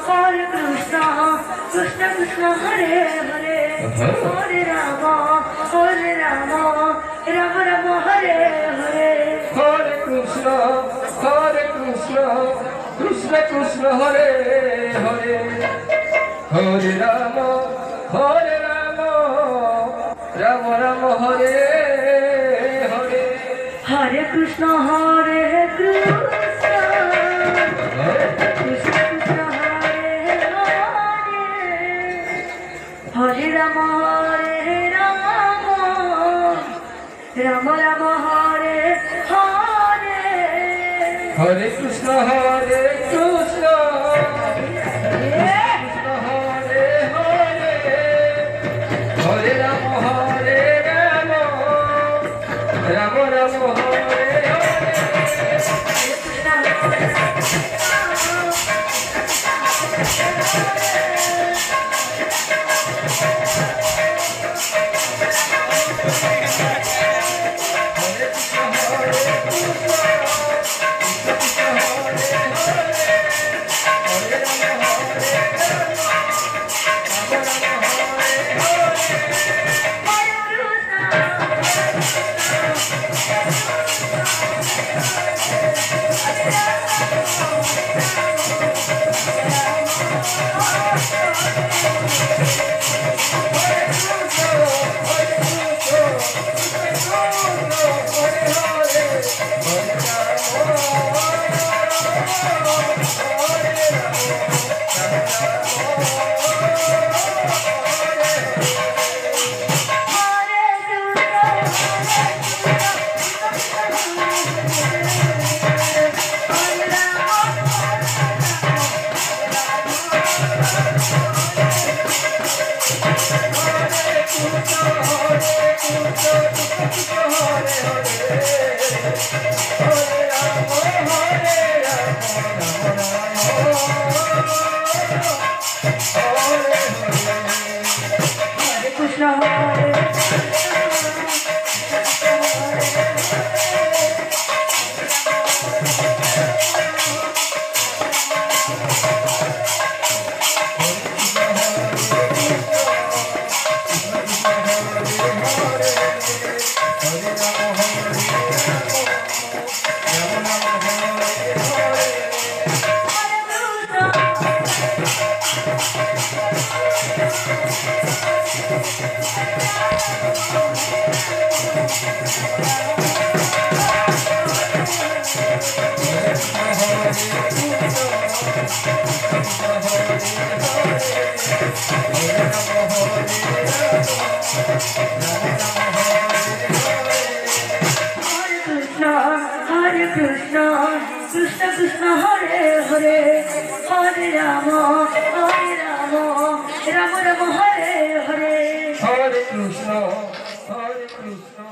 Hare Krishna, Krishna Krishna Hare Hare, Hare Rama, Rama Rama Hare Hare. Hare Krishna, Krishna Krishna Hare Hare, Hare Rama, Rama Rama Hare Hare. Hare Krishna, Hare Krishna, Krishna Krishna Hare Hare, Hare Rama, Rama Rama Hare Hare. Hare Krishna, Hare Krishna, Krishna Hare Hare, Hare Rama, Rama Rama Hare Hare. Hare Krishna, Krishna Krishna Hare Hare, Hare Rama, Rama Rama Hare Hare. Hare Krishna, Hare Krishna.